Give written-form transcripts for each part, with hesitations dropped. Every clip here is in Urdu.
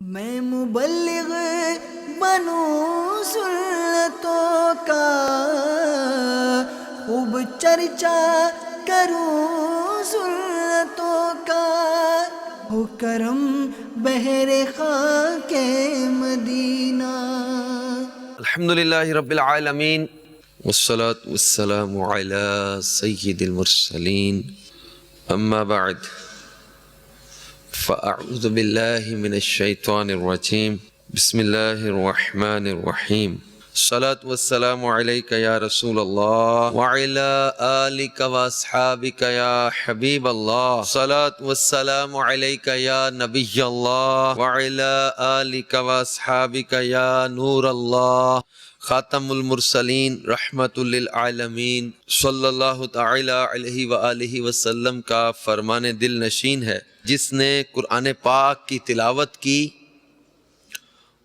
میں مبلغ بنوں سنتوں کا، خوب چرچا کروں سنتوں کا، ہو کرم بہر خاک مدینہ۔ الحمدللہ رب العالمین والصلاة والسلام علی سید المرسلین، اما بعد فاعوذ باللہ من الشیطان الرجیم، بسم اللہ الرحمن الرحیم۔ الصلاة والسلام علیک یا رسول اللہ وعلی آلک واصحابک یا حبیب اللہ، الصلاة والسلام علیک یا نبی اللہ وعلی آلک واصحابک یا نور اللہ، خاتم المرسلین رحمت للعالمین صلی اللہ تعالی علیہ وآلہ وسلم کا فرمان دل نشین ہے، جس نے قرآن پاک کی تلاوت کی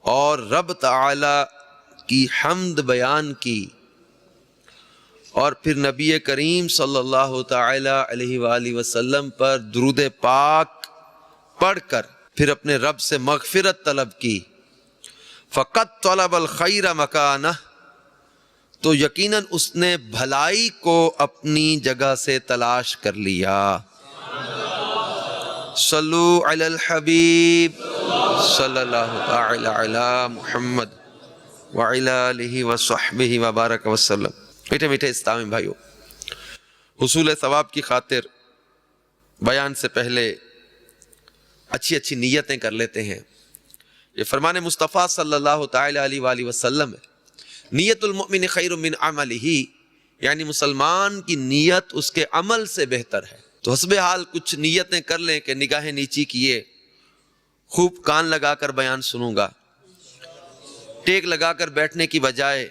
اور رب تعالی کی حمد بیان کی، اور پھر نبی کریم صلی اللہ تعالی علیہ وآلہ وسلم پر درود پاک پڑھ کر پھر اپنے رب سے مغفرت طلب کی۔ فقط طلب الخیر مکانہ، تو یقیناً اس نے بھلائی کو اپنی جگہ سے تلاش کر لیا۔ صلو علی الحبیب صلی اللہ تعالی علی محمد وعلی آلہ وصحبہ وبارک وسلم۔ میٹھے میٹھے اسلامی بھائیو، حصول ثواب کی خاطر بیان سے پہلے اچھی نیتیں کر لیتے ہیں۔ یہ فرمان مصطفیٰ صلی اللہ تعالی علیہ وآلہ وسلم ہے، نیت المؤمن خیر من عملہ، یعنی مسلمان کی نیت اس کے عمل سے بہتر ہے۔ تو حسب حال کچھ نیتیں کر لیں کہ نگاہیں نیچی کیے، خوب کان لگا کر بیان سنوں گا، ٹیک لگا کر بیٹھنے کی بجائے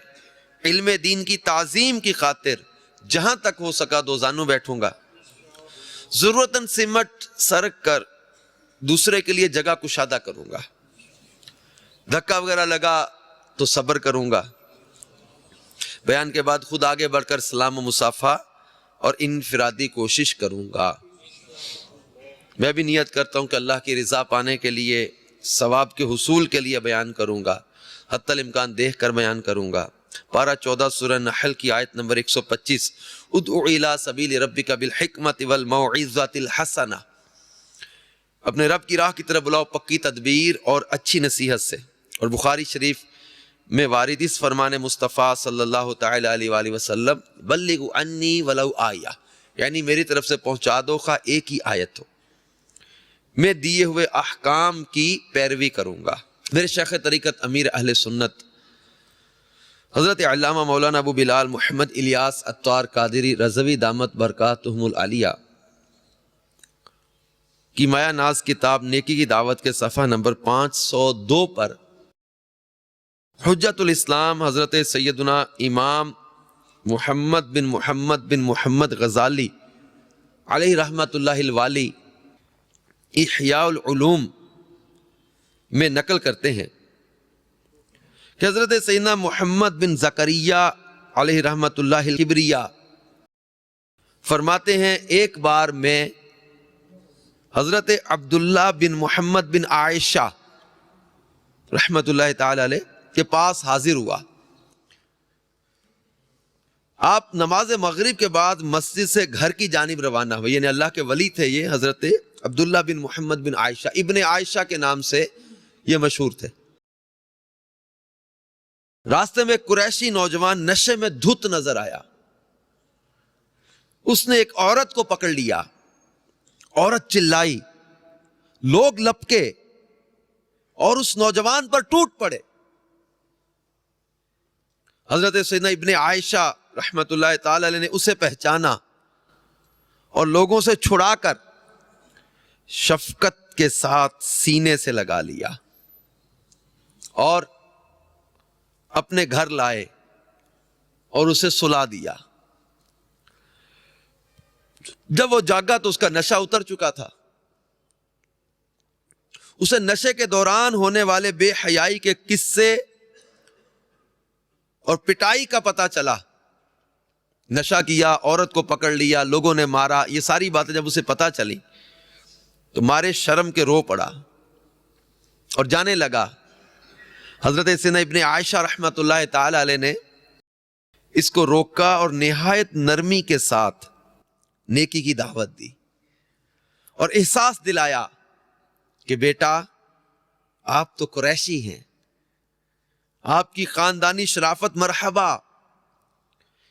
علم دین کی تعظیم کی خاطر جہاں تک ہو سکا دو زانوں بیٹھوں گا، ضرورتاً سمٹ سرک کر دوسرے کے لیے جگہ کشادہ کروں گا، دھکا وغیرہ لگا تو صبر کروں گا، بیان کے بعد خود آگے بڑھ کر سلام و مصافحہ اور انفرادی کوشش کروں گا۔ میں بھی نیت کرتا ہوں کہ اللہ کی رضا پانے کے لیے، ثواب کے حصول کے لیے بیان کروں گا، حتی الامکان دیکھ کر بیان کروں گا۔ پارہ 14 سورہ نحل کی آیت نمبر 125، ادعو الی سبیل ربک بالحکمت والموعظۃ الحسنہ، اپنے رب کی راہ کی طرف بلاؤ پکی تدبیر اور اچھی نصیحت سے۔ اور بخاری شریف میں وارد اس فرمان مصطفیٰ صلی اللہ تعالی علیہ وآلہ وسلم، بلغوا عنی ولو آیہ، یعنی میری طرف سے پہنچا دو خواہ ایک ہی آیت ہو، میں دیے ہوئے احکام کی پیروی کروں گا۔ میرے شیخ طریقت امیر اہل سنت حضرت علامہ مولانا ابو بلال محمد الیاس عطار قادری رضوی دامت برکاتہم العالیہ کی مایہ ناز کتاب نیکی کی دعوت کے صفحہ نمبر 502 پر حجت الاسلام حضرت سیدنا امام محمد بن محمد غزالی علیہ رحمت اللہ الوالی احیاء العلوم میں نقل کرتے ہیں کہ حضرت سیدنا محمد بن زکریا علیہ رحمت اللہ الکبریہ فرماتے ہیں، ایک بار میں حضرت عبداللہ بن محمد بن عائشہ رحمت اللہ تعالی علیہ کے پاس حاضر ہوا۔ آپ نماز مغرب کے بعد مسجد سے گھر کی جانب روانہ ہوئے، یعنی اللہ کے ولی تھے یہ حضرت عبداللہ بن محمد بن عائشہ، ابن عائشہ کے نام سے یہ مشہور تھے۔ راستے میں قریشی نوجوان نشے میں دھت نظر آیا، اس نے ایک عورت کو پکڑ لیا، عورت چلائی، لوگ لپکے اور اس نوجوان پر ٹوٹ پڑے۔ حضرت سیدنا ابن عائشہ رحمت اللہ تعالی علیہ نے اسے پہچانا اور لوگوں سے چھڑا کر شفقت کے ساتھ سینے سے لگا لیا اور اپنے گھر لائے اور اسے سلا دیا۔ جب وہ جاگا تو اس کا نشہ اتر چکا تھا، اسے نشے کے دوران ہونے والے بے حیائی کے قصے اور پٹائی کا پتہ چلا۔ نشہ کیا، عورت کو پکڑ لیا، لوگوں نے مارا، یہ ساری باتیں جب اسے پتہ چلی تو مارے شرم کے رو پڑا اور جانے لگا۔ حضرت سیدنا ابن عائشہ رحمۃ اللہ تعالی علیہ نے اس کو روکا اور نہایت نرمی کے ساتھ نیکی کی دعوت دی اور احساس دلایا کہ بیٹا آپ تو قریشی ہیں، آپ کی خاندانی شرافت مرحبا،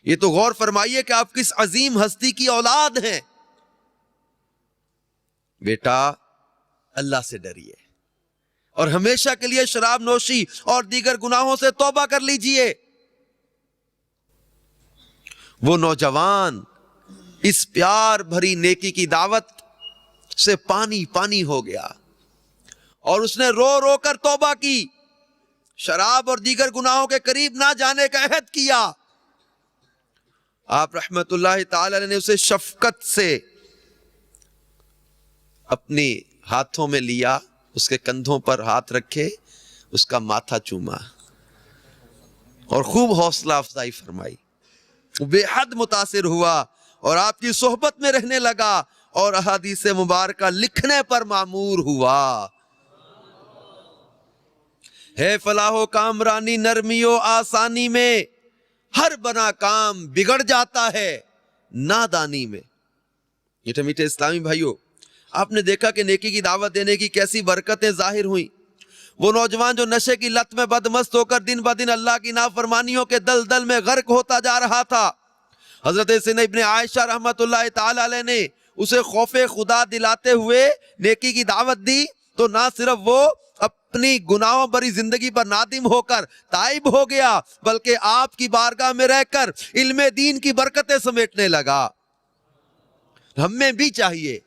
یہ تو غور فرمائیے کہ آپ کس عظیم ہستی کی اولاد ہیں، بیٹا اللہ سے ڈریے اور ہمیشہ کے لیے شراب نوشی اور دیگر گناہوں سے توبہ کر لیجئے۔ وہ نوجوان اس پیار بھری نیکی کی دعوت سے پانی پانی ہو گیا اور اس نے رو رو کر توبہ کی، شراب اور دیگر گناہوں کے قریب نہ جانے کا عہد کیا۔ آپ رحمت اللہ تعالی علیہ نے اسے شفقت سے اپنی ہاتھوں میں لیا، اس کے کندھوں پر ہاتھ رکھے، اس کا ماتھا چوما اور خوب حوصلہ افزائی فرمائی۔ بے حد متاثر ہوا اور آپ کی صحبت میں رہنے لگا اور احادیث مبارکہ لکھنے پر معمور ہوا۔ ہے فلاح و کامرانی نرمی و آسانی میں، ہر بنا کام بگڑ جاتا ہے نادانی میں۔ میٹھے میٹھے اسلامی بھائیوں، آپ نے دیکھا کہ نیکی کی دعوت دینے کی کیسی برکتیں ظاہر ہوئیں۔ وہ نوجوان جو نشے کی لت میں بدمست ہو کر دن بدن اللہ کی نافرمانیوں کے دلدل میں غرق ہوتا جا رہا تھا، حضرت سیدنا ابن عائشہ رحمت اللہ تعالی علیہ نے اسے خوف خدا دلاتے ہوئے نیکی کی دعوت دی، تو نہ صرف وہ اپنی گناہوں بری زندگی پر نادم ہو کر تائب ہو گیا، بلکہ آپ کی بارگاہ میں رہ کر علم دین کی برکتیں سمیٹنے لگا۔ ہمیں بھی چاہیے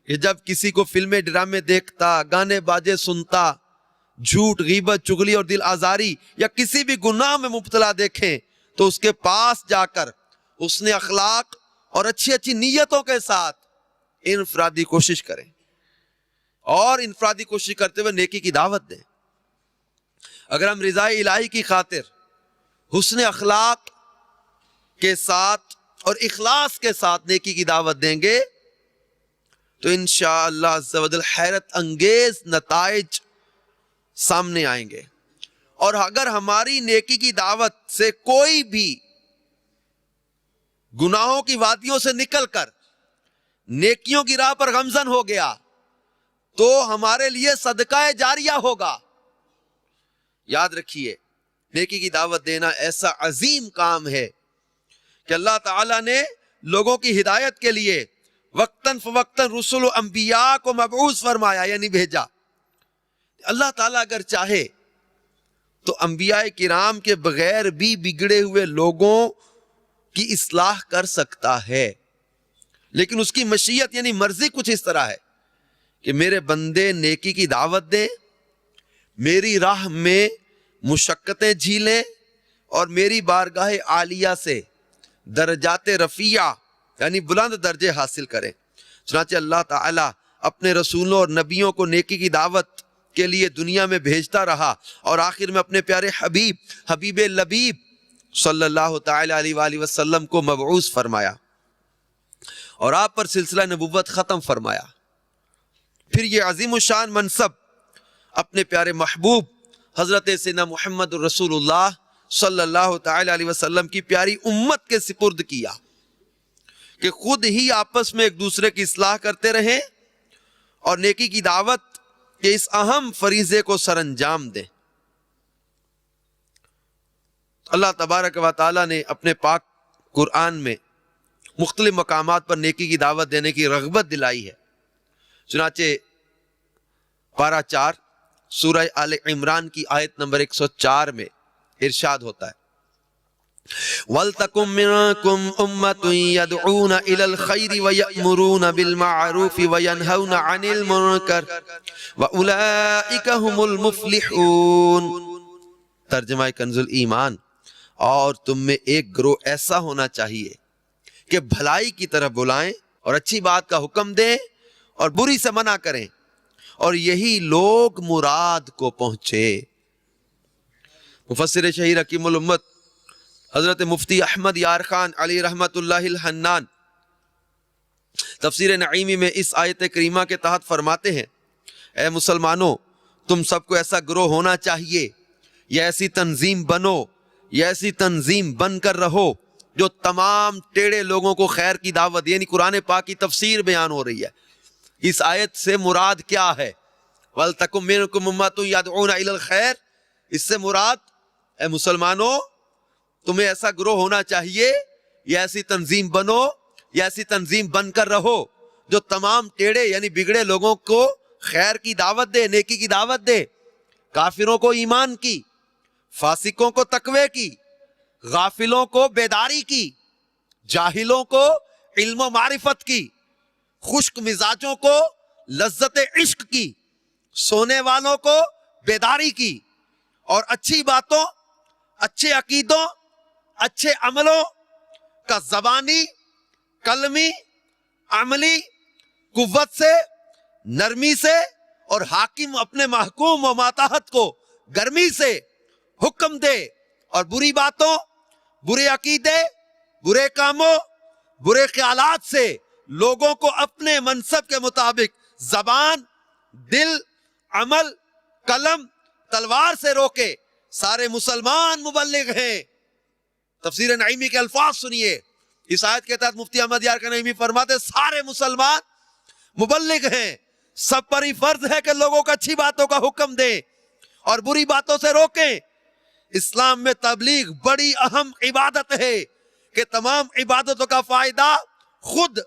کہ جب کسی کو فلمیں ڈرامے دیکھتا، گانے باجے سنتا، جھوٹ، غیبت، چغلی اور دل آزاری یا کسی بھی گناہ میں مبتلا دیکھیں تو اس کے پاس جا کر اس نے اخلاق اور اچھی اچھی نیتوں کے ساتھ انفرادی کوشش کریں اور انفرادی کوشش کرتے ہوئے نیکی کی دعوت دیں۔ اگر ہم رضائے الہی کی خاطر حسن اخلاق کے ساتھ اور اخلاص کے ساتھ نیکی کی دعوت دیں گے تو انشاءاللہ عز و جل حیرت انگیز نتائج سامنے آئیں گے۔ اور اگر ہماری نیکی کی دعوت سے کوئی بھی گناہوں کی وادیوں سے نکل کر نیکیوں کی راہ پر گامزن ہو گیا تو ہمارے لیے صدقہ جاریہ ہوگا۔ یاد رکھیے، نیکی کی دعوت دینا ایسا عظیم کام ہے کہ اللہ تعالیٰ نے لوگوں کی ہدایت کے لیے وقتاً فوقتاً رسل و انبیاء کو مبعوث فرمایا، یعنی بھیجا۔ اللہ تعالیٰ اگر چاہے تو انبیاء کرام کے بغیر بھی بگڑے ہوئے لوگوں کی اصلاح کر سکتا ہے، لیکن اس کی مشیت یعنی مرضی کچھ اس طرح ہے کہ میرے بندے نیکی کی دعوت دیں، میری راہ میں مشقتیں جھیلیں اور میری بارگاہ عالیہ سے درجات رفیع یعنی بلند درجے حاصل کریں۔ چنانچہ اللہ تعالیٰ اپنے رسولوں اور نبیوں کو نیکی کی دعوت کے لیے دنیا میں بھیجتا رہا اور آخر میں اپنے پیارے حبیب لبیب صلی اللہ تعالیٰ علیہ وآلہ وسلم کو مبعوث فرمایا اور آپ پر سلسلہ نبوت ختم فرمایا۔ پھر یہ عظیم الشان منصب اپنے پیارے محبوب حضرت سیدنا محمد رسول اللہ صلی اللہ تعالیٰ علیہ وسلم کی پیاری امت کے سپرد کیا کہ خود ہی آپس میں ایک دوسرے کی اصلاح کرتے رہیں اور نیکی کی دعوت کے اس اہم فریضے کو سر انجام دیں۔ اللہ تبارک و تعالیٰ نے اپنے پاک قرآن میں مختلف مقامات پر نیکی کی دعوت دینے کی رغبت دلائی ہے۔ چنانچہ پارہ 4 سورہ آل عمران کی آیت نمبر 104 میں ارشاد ہوتا ہے وَلْتَكُمْ مِنْكُمْ أُمَّةٌ يَدْعُونَ إِلَى الْخَيْرِ وَيَأْمُرُونَ بِالْمَعْرُوفِ وَيَنْهَوْنَ عَنِ الْمُنْكَرِ وَأُولَئِكَ هُمُ الْمُفْلِحُونَ۔ ترجمہ کنز الایمان، اور تم میں ایک گروہ ایسا ہونا چاہیے کہ بھلائی کی طرف بلائیں اور اچھی بات کا حکم دیں اور بری سے منع کریں، اور یہی لوگ مراد کو پہنچے۔ مفسر شہیر حکیم الامت حضرت مفتی احمد یار خان علی رحمت اللہ الحنان تفسیر نعیمی میں اس آیت کریمہ کے تحت فرماتے ہیں، اے مسلمانوں، تم سب کو ایسا گروہ ہونا چاہیے یا ایسی تنظیم بنو یا ایسی تنظیم بن کر رہو جو تمام ٹیڑے لوگوں کو خیر کی دعوت، یعنی قرآن پاک کی تفسیر بیان ہو رہی ہے۔ اس آیت سے مراد کیا ہے؟ وَلْتَكُن مِّنكُمْ أُمَّةٌ يَدْعُونَ إِلَى الْخَيْرِ، اس سے مراد اے مسلمانوں تمہیں ایسا گروہ ہونا چاہیے یا ایسی تنظیم بنو یا ایسی تنظیم بن کر رہو جو تمام ٹیڑے یعنی بگڑے لوگوں کو خیر کی دعوت دے، نیکی کی دعوت دے، کافروں کو ایمان کی، فاسقوں کو تقوی کی، غافلوں کو بیداری کی، جاہلوں کو علم و معرفت کی، خشک مزاجوں کو لذت عشق کی، سونے والوں کو بیداری کی، اور اچھی باتوں، اچھے عقیدوں، اچھے عملوں کا زبانی، قلمی، عملی قوت سے، نرمی سے، اور حاکم اپنے محکوم و ماتحت کو گرمی سے حکم دے، اور بری باتوں، برے عقیدے، برے کاموں، برے خیالات سے لوگوں کو اپنے منصب کے مطابق زبان، دل، عمل، قلم، تلوار سے روکے۔ سارے مسلمان مبلغ ہیں۔ تفسیر نعیمی کے الفاظ سنیے، اس آیت کے تحت مفتی احمد یار نعیمی فرماتے سارے مسلمان مبلغ ہیں، سب پر ہی فرض ہے کہ لوگوں کو اچھی باتوں کا حکم دیں اور بری باتوں سے روکیں۔ اسلام میں تبلیغ بڑی اہم عبادت ہے کہ تمام عبادتوں کا فائدہ خود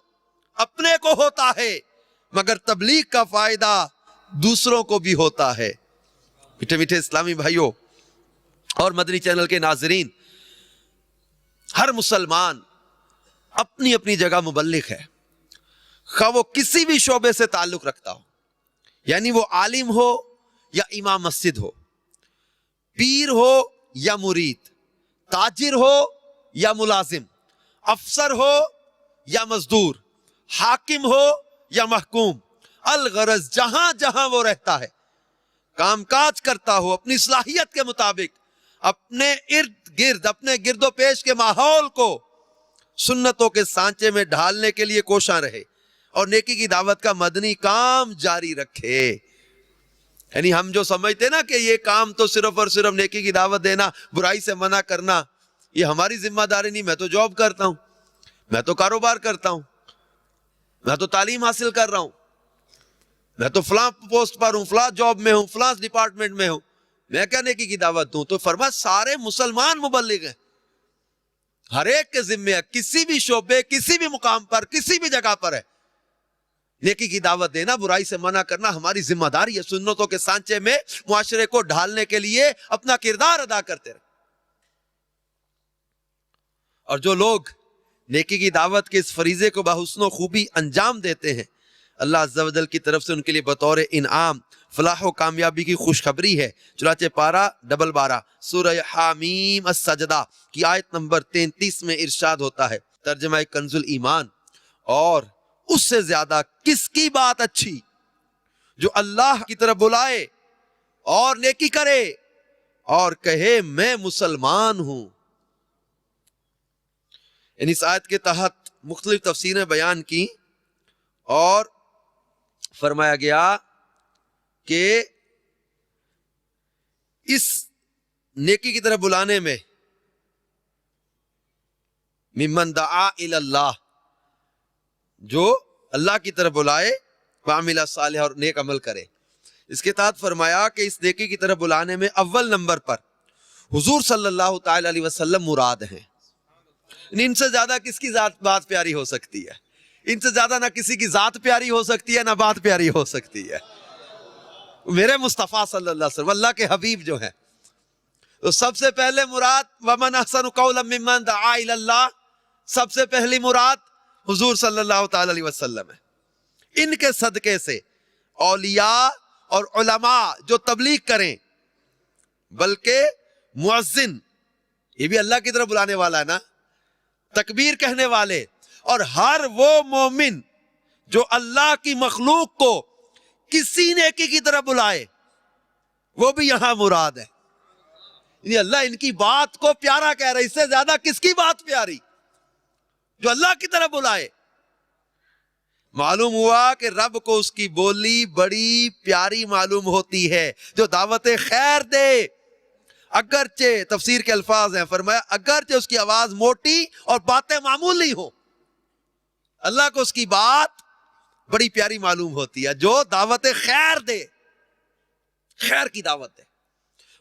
اپنے کو ہوتا ہے، مگر تبلیغ کا فائدہ دوسروں کو بھی ہوتا ہے۔ میٹھے میٹھے اسلامی بھائیوں اور مدنی چینل کے ناظرین، ہر مسلمان اپنی اپنی جگہ مبلغ ہے، خواہ وہ کسی بھی شعبے سے تعلق رکھتا ہو، یعنی وہ عالم ہو یا امام مسجد ہو، پیر ہو یا مرید، تاجر ہو یا ملازم، افسر ہو یا مزدور، حاکم ہو یا محکوم، الغرض جہاں جہاں وہ رہتا ہے، کام کاج کرتا ہو، اپنی صلاحیت کے مطابق اپنے ارد گرد، اپنے گرد و پیش کے ماحول کو سنتوں کے سانچے میں ڈھالنے کے لیے کوشاں رہے اور نیکی کی دعوت کا مدنی کام جاری رکھے۔ یعنی ہم جو سمجھتے نا کہ یہ کام تو صرف اور صرف نیکی کی دعوت دینا، برائی سے منع کرنا، یہ ہماری ذمہ داری نہیں، میں تو جاب کرتا ہوں، میں تو کاروبار کرتا ہوں، میں تو تعلیم حاصل کر رہا ہوں، میں تو فلاں پوسٹ پر ہوں، فلاں جاب میں ہوں، فلاں ڈپارٹمنٹ میں ہوں، میں کیا نیکی کی دعوت دوں؟ تو فرمایا سارے مسلمان مبلغ ہیں، ہر ایک کے ذمہ ہے، کسی بھی شعبے، کسی بھی مقام پر، کسی بھی جگہ پر ہے، نیکی کی دعوت دینا، برائی سے منع کرنا ہماری ذمہ داری ہے۔ سنتوں کے سانچے میں معاشرے کو ڈھالنے کے لیے اپنا کردار ادا کرتے رہے۔ اور جو لوگ نیکی کی دعوت کے اس فریضے کو بحسن و خوبی انجام دیتے ہیں، اللہ عز و جل کی طرف سے ان کے لیے بطور انعام فلاح و کامیابی کی خوشخبری ہے۔ چنانچہ پارہ 12 سورہ حامیم السجدہ کی آیت نمبر 33 میں ارشاد ہوتا ہے، ترجمہ کنز الایمان، اور اس سے زیادہ کس کی بات اچھی جو اللہ کی طرف بلائے اور نیکی کرے اور کہے میں مسلمان ہوں۔ یعنی اس آیت کے تحت مختلف تفسیریں بیان کی اور فرمایا گیا کہ اس نیکی کی طرف بلانے میں ممن دعا الی اللہ، جو اللہ کی طرف بلائے، وعمل صالح، اور نیک عمل کرے۔ اس کے تحت فرمایا کہ اس نیکی کی طرف بلانے میں اول نمبر پر حضور صلی اللہ تعالی علیہ وسلم مراد ہیں۔ ان سے زیادہ کس کی بات پیاری ہو سکتی ہے؟ ان سے زیادہ نہ کسی کی ذات پیاری ہو سکتی ہے، نہ بات پیاری ہو سکتی ہے۔ میرے مصطفیٰ صلی اللہ علیہ وسلم، اللہ کے حبیب جو ہیں، تو سب سے پہلے مراد وَمَنْ أَحْسَنُ قَوْلًا مِّمَّنْ دَعَا إِلَى اللَّهِ، سب سے پہلی مراد حضور صلی اللہ تعالی علیہ وسلم ہے۔ ان کے صدقے سے اولیاء اور علماء جو تبلیغ کریں، بلکہ مؤذن، یہ بھی اللہ کی طرف بلانے والا ہے نا، تکبیر کہنے والے، اور ہر وہ مومن جو اللہ کی مخلوق کو کسی نیکی کی طرف بلائے، وہ بھی یہاں مراد ہے۔ یعنی اللہ ان کی بات کو پیارا کہہ رہا ہے، اس سے زیادہ کس کی بات پیاری؟ جو اللہ کی طرف بلائے۔ معلوم ہوا کہ رب کو اس کی بولی بڑی پیاری معلوم ہوتی ہے، جو دعوت خیر دے، اگرچہ تفسیر کے الفاظ ہیں، فرمایا اگرچہ اس کی آواز موٹی اور باتیں معمولی ہوں، اللہ کو اس کی بات بڑی پیاری معلوم ہوتی ہے، جو دعوت خیر دے، خیر کی دعوت دے۔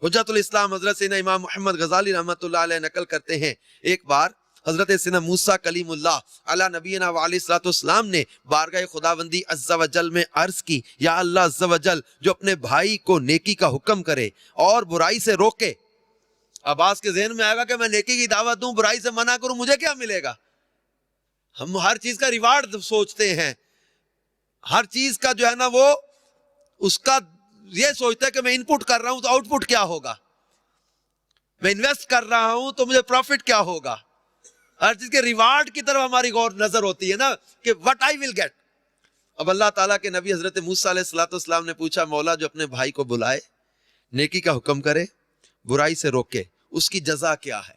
حجت الاسلام حضرت سیدنا امام محمد غزالی رحمۃ اللہ علیہ نقل کرتے ہیں، ایک بار حضرت سیدنا موسیٰ کلیم اللہ علی نبینا وعلیہ الصلوۃ والسلام نے بارگاہ خداوندی عز و جل میں عرض کی، یا اللہ عز و جل جو اپنے بھائی کو نیکی کا حکم کرے اور برائی سے روکے۔ عباس کے ذہن میں آئے گا کہ میں نیکی کی دعوت دوں، برائی سے منع کروں، مجھے کیا ملے گا؟ ہم ہر چیز کا ریوارڈ سوچتے ہیں، ہر چیز کا جو ہے نا وہ اس کا یہ سوچتا ہے کہ میں ان پٹ کر رہا ہوں تو آؤٹ پٹ کیا ہوگا، میں انویسٹ کر رہا ہوں تو مجھے پروفٹ کیا ہوگا۔ ہر چیز کے ریوارڈ کی طرف ہماری غور نظر ہوتی ہے نا کہ what I will get۔ اب اللہ تعالیٰ کے نبی حضرت موسیٰ علیہ السلام نے پوچھا، مولا جو اپنے بھائی کو بلائے، نیکی کا حکم کرے، برائی سے روکے، اس کی جزا کیا ہے؟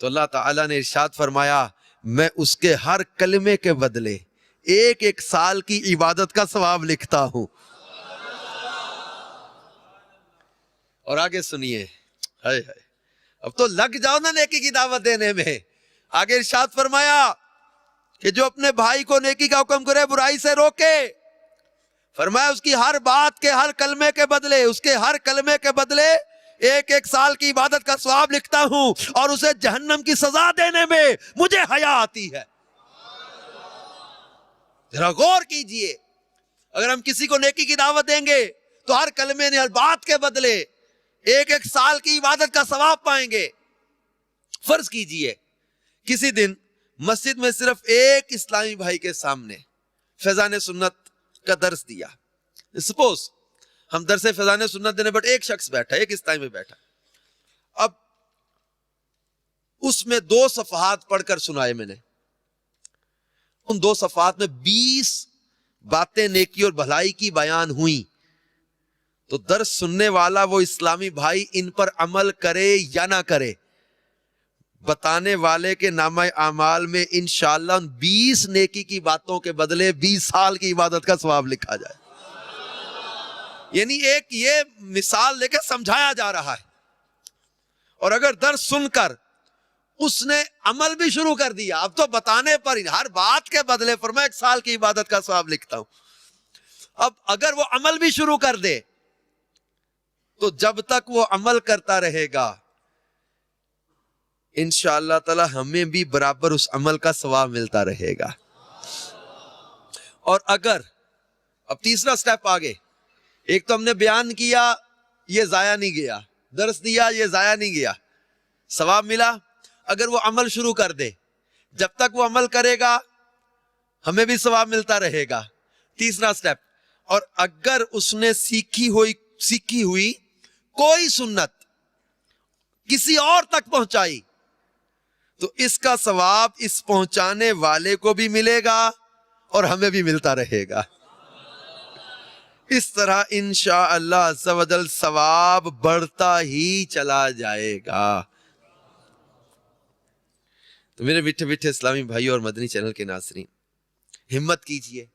تو اللہ تعالیٰ نے ارشاد فرمایا، میں اس کے ہر کلمے کے بدلے 1 سال کی عبادت کا ثواب لکھتا ہوں۔ اور آگے سنیے، ہائے ہائے، اب تو لگ جاؤ نا نیکی کی دعوت دینے میں۔ آگے ارشاد فرمایا کہ جو اپنے بھائی کو نیکی کا حکم کرے، برائی سے روکے، فرمایا اس کی ہر بات کے، ہر کلمے کے بدلے، اس کے ہر کلمے کے بدلے 1 سال کی عبادت کا ثواب لکھتا ہوں، اور اسے جہنم کی سزا دینے میں مجھے حیا آتی ہے۔ ذرا غور کیجئے، اگر ہم کسی کو نیکی کی دعوت دیں گے تو ہر کلمے نے، ہر بات کے بدلے 1 سال کی عبادت کا ثواب پائیں گے۔ فرض کیجئے کسی دن مسجد میں صرف ایک اسلامی بھائی کے سامنے فیضان سنت کا درس دیا، سپوز ہم درس فیضان سنت دینے، بٹ ایک شخص بیٹھا، ایک اسلامی میں بیٹھا، اب اس میں 2 صفحات پڑھ کر سنائے میں نے، ان 2 صفحات میں 20 باتیں نیکی اور بھلائی کی بیان ہوئی، تو درس سننے والا وہ اسلامی بھائی ان پر عمل کرے یا نہ کرے، بتانے والے کے نامہ اعمال میں انشاءاللہ ان 20 نیکی کی باتوں کے بدلے 20 سال کی عبادت کا ثواب لکھا جائے۔ یعنی ایک یہ مثال لے کے سمجھایا جا رہا ہے، اور اگر درس سن کر اس نے عمل بھی شروع کر دیا، اب تو بتانے پر ہی ہر بات کے بدلے فرمایا 1 سال کی عبادت کا ثواب لکھتا ہوں، اب اگر وہ عمل بھی شروع کر دے تو جب تک وہ عمل کرتا رہے گا انشاءاللہ تعالی ہمیں بھی برابر اس عمل کا ثواب ملتا رہے گا۔ اور اگر اب تیسرا سٹیپ آگے، ایک تو ہم نے بیان کیا، یہ ضائع نہیں گیا، درس دیا، یہ ضائع نہیں گیا، ثواب ملا۔ اگر وہ عمل شروع کر دے، جب تک وہ عمل کرے گا ہمیں بھی ثواب ملتا رہے گا۔ تیسرا سٹیپ، اور اگر اس نے سیکھی ہوئی کوئی سنت کسی اور تک پہنچائی تو اس کا ثواب اس پہنچانے والے کو بھی ملے گا اور ہمیں بھی ملتا رہے گا۔ اس طرح انشاءاللہ عز و جل ثواب بڑھتا ہی چلا جائے گا۔ تو میرے میٹھے میٹھے اسلامی بھائی اور مدنی چینل کے ناظرین، ہمت کیجئے،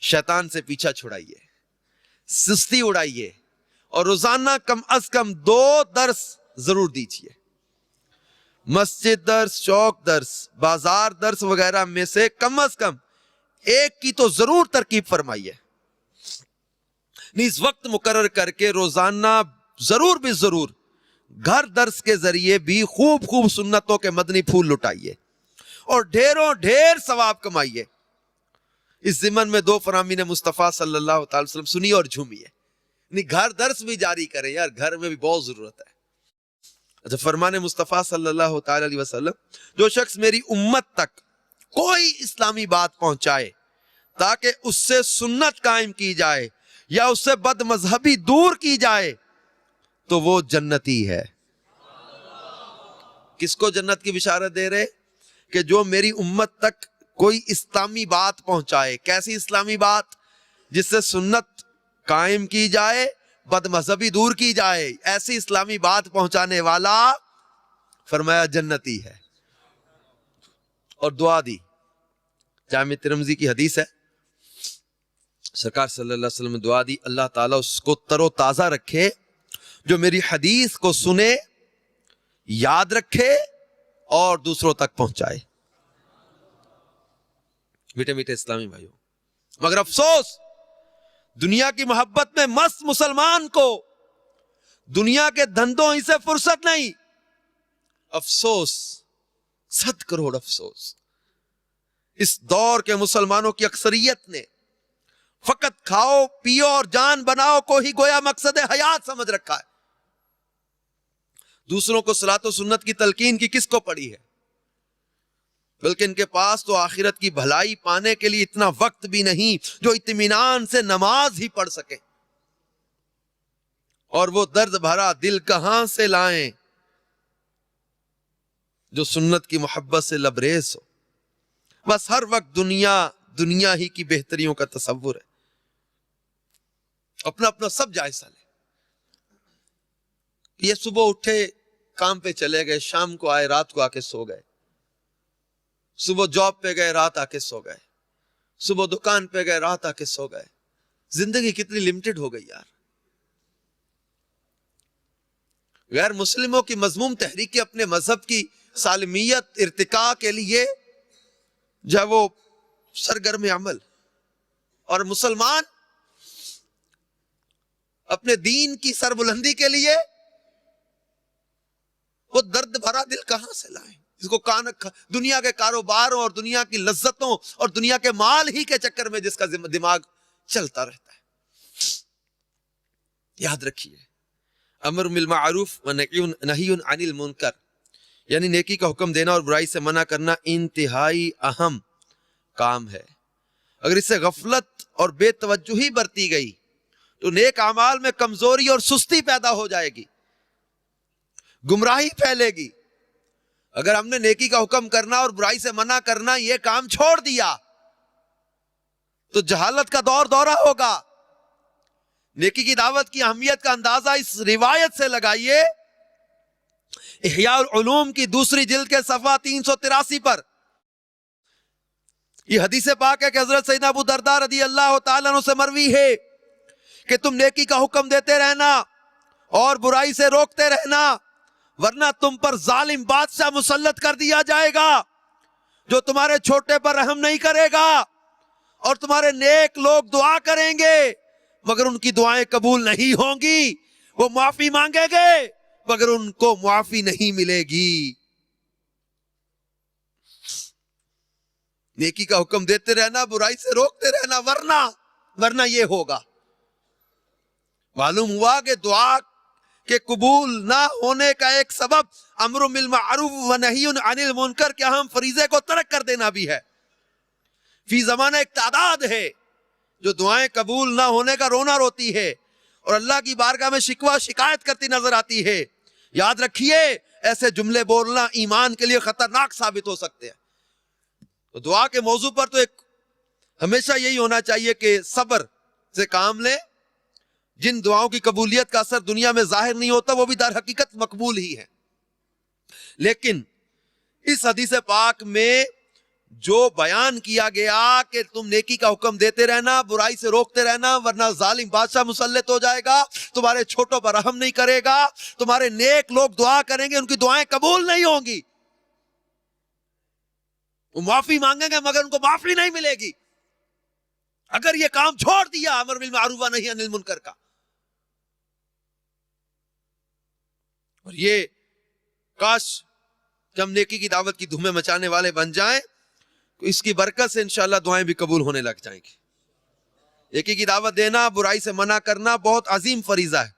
شیطان سے پیچھا چھڑائیے، سستی اڑائیے، اور روزانہ کم از کم 2 درس ضرور دیجئے۔ مسجد درس، چوک درس، بازار درس وغیرہ میں سے کم از کم 1 کی تو ضرور ترکیب فرمائیے۔ نیز وقت مقرر کر کے روزانہ ضرور بھی ضرور گھر درس کے ذریعے بھی خوب خوب سنتوں کے مدنی پھول لٹائیے اور ڈھیروں ڈھیر ثواب کمائیے۔ اس ضمن میں 2 فرامین مصطفیٰ صلی اللہ تعالی وسلم سنیے اور جھومیے، یعنی گھر درس بھی جاری کریں، یار گھر میں بھی بہت ضرورت ہے۔ اچھا، فرمان مصطفیٰ صلی اللہ تعالی علیہ وسلم، جو شخص میری امت تک کوئی اسلامی بات پہنچائے تاکہ اس سے سنت قائم کی جائے یا اس سے بد مذہبی دور کی جائے تو وہ جنتی ہے۔ کس کو جنت کی بشارت دے رہے؟ کہ جو میری امت تک کوئی اسلامی بات پہنچائے۔ کیسی اسلامی بات؟ جس سے سنت قائم کی جائے، بد مذہبی دور کی جائے، ایسی اسلامی بات پہنچانے والا فرمایا جنتی ہے۔ اور دعا دی جامع ترمذی کی حدیث ہے، سرکار صلی اللہ علیہ وسلم نے دعا دی، اللہ تعالیٰ اس کو تر و تازہ رکھے جو میری حدیث کو سنے، یاد رکھے اور دوسروں تک پہنچائے۔ میٹھے میٹھے اسلامی بھائیوں، مگر افسوس دنیا کی محبت میں مست مسلمان کو دنیا کے دھندوں ہی سے فرصت نہیں۔ افسوس، 100 کروڑ افسوس، اس دور کے مسلمانوں کی اکثریت نے فقط کھاؤ پیو اور جان بناؤ کو ہی گویا مقصد حیات سمجھ رکھا ہے۔ دوسروں کو صلاۃ و سنت کی تلقین کی کس کو پڑی ہے؟ بلکہ ان کے پاس تو آخرت کی بھلائی پانے کے لیے اتنا وقت بھی نہیں جو اطمینان سے نماز ہی پڑھ سکیں، اور وہ درد بھرا دل کہاں سے لائیں جو سنت کی محبت سے لبریز ہو۔ بس ہر وقت دنیا ہی کی بہتریوں کا تصور ہے۔ اپنا اپنا سب جائزہ لے۔ یہ صبح اٹھے کام پہ چلے گئے، شام کو آئے، رات کو آ کے سو گئے، صبح جاب پہ گئے، رات آ کے سو گئے، صبح دکان پہ گئے، رات آ کے سو گئے۔ زندگی کتنی لمیٹڈ ہو گئی یار۔ غیر مسلموں کی مذموم تحریکیں اپنے مذہب کی سالمیت ارتقاء کے لیے جو ہے وہ سرگرم عمل، اور مسلمان اپنے دین کی سربلندی کے لیے وہ درد بھرا دل کہاں سے لائیں؟ اس کو دنیا کے کاروباروں اور دنیا کی لذتوں اور دنیا کے مال ہی کے چکر میں جس کا دماغ چلتا رہتا ہے۔ یاد رکھیے، امر بالمعروف و نہی عن المنکر، یعنی نیکی کا حکم دینا اور برائی سے منع کرنا انتہائی اہم کام ہے۔ اگر اس سے غفلت اور بے توجہی برتی گئی تو نیک اعمال میں کمزوری اور سستی پیدا ہو جائے گی، گمراہی پھیلے گی۔ اگر ہم نے نیکی کا حکم کرنا اور برائی سے منع کرنا یہ کام چھوڑ دیا تو جہالت کا دورہ ہوگا۔ نیکی کی دعوت کی اہمیت کا اندازہ اس روایت سے لگائیے، احیاء العلوم کی 2 جلد کے صفحہ 383 پر یہ حدیث پاک ہے کہ حضرت سیدنا ابو درداء رضی اللہ تعالیٰ عنہ سے مروی ہے کہ تم نیکی کا حکم دیتے رہنا اور برائی سے روکتے رہنا، ورنہ تم پر ظالم بادشاہ مسلط کر دیا جائے گا جو تمہارے چھوٹے پر رحم نہیں کرے گا، اور تمہارے نیک لوگ دعا کریں گے مگر ان کی دعائیں قبول نہیں ہوں گی، وہ معافی مانگیں گے مگر ان کو معافی نہیں ملے گی۔ نیکی کا حکم دیتے رہنا، برائی سے روکتے رہنا، ورنہ یہ ہوگا۔ معلوم ہوا کہ دعا کے قبول نہ ہونے کا ایک سبب امر بالمعروف و نہی عن المنکر کے اہم فریضے کو ترک کر دینا بھی ہے۔ فی زمانہ ایک تعداد ہے جو دعائیں قبول نہ ہونے کا رونا روتی ہے اور اللہ کی بارگاہ میں شکوہ شکایت کرتی نظر آتی ہے۔ یاد رکھیے، ایسے جملے بولنا ایمان کے لیے خطرناک ثابت ہو سکتے ہیں۔ تو دعا کے موضوع پر تو ایک ہمیشہ یہی ہونا چاہیے کہ صبر سے کام لیں۔ جن دعاؤں کی قبولیت کا اثر دنیا میں ظاہر نہیں ہوتا وہ بھی در حقیقت مقبول ہی ہے، لیکن اس حدیث پاک میں جو بیان کیا گیا کہ تم نیکی کا حکم دیتے رہنا، برائی سے روکتے رہنا، ورنہ ظالم بادشاہ مسلط ہو جائے گا، تمہارے چھوٹوں پر رحم نہیں کرے گا، تمہارے نیک لوگ دعا کریں گے ان کی دعائیں قبول نہیں ہوں گی، وہ معافی مانگیں گے مگر ان کو معافی نہیں ملے گی۔ اگر یہ کام چھوڑ دیا امر بالمعروف و نہی عن المنکر کا، اور یہ کاش ہم نیکی کی دعوت کی دھومیں مچانے والے بن جائیں تو اس کی برکت سے انشاءاللہ دعائیں بھی قبول ہونے لگ جائیں گی۔ نیکی کی دعوت دینا، برائی سے منع کرنا بہت عظیم فریضہ ہے۔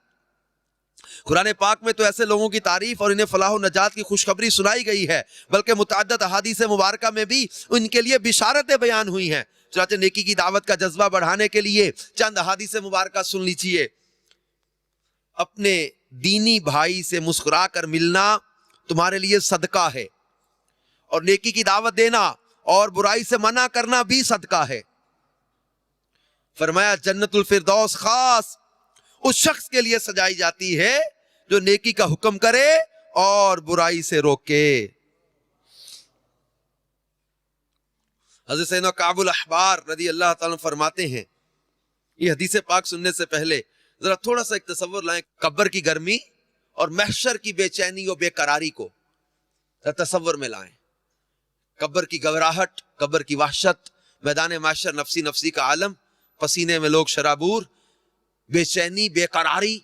قرآن پاک میں تو ایسے لوگوں کی تعریف اور انہیں فلاح و نجات کی خوشخبری سنائی گئی ہے، بلکہ متعدد احادیث مبارکہ میں بھی ان کے لیے بشارتیں بیان ہوئی ہیں۔ چنانچہ نیکی کی دعوت کا جذبہ بڑھانے کے لیے چند احادیث مبارکہ سن لیجیے۔ اپنے دینی بھائی سے مسکرا کر ملنا تمہارے لیے صدقہ ہے، اور نیکی کی دعوت دینا اور برائی سے منع کرنا بھی صدقہ ہے۔ فرمایا جنت الفردوس خاص اس شخص کے لیے سجائی جاتی ہے جو نیکی کا حکم کرے اور برائی سے روکے۔ حضرت سیدنا کعب الاحبار رضی اللہ تعالیٰ عنہ فرماتے ہیں، یہ حدیث پاک سننے سے پہلے ذرا تھوڑا سا ایک تصور لائیں، قبر کی گرمی اور محشر کی بے چینی اور بے قراری کو تصور میں لائیں. قبر کی گھبراہٹ، قبر کی وحشت، میدان محشر نفسی نفسی کا عالم، پسینے میں لوگ شرابور، بے چینی، بے قراری.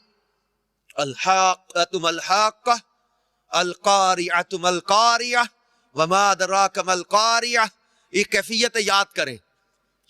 الحاقۃ ملحاقہ، القاریعۃ ملقاریہ، وما ادراک ملقاریہ. یہ کیفیت یاد کریں.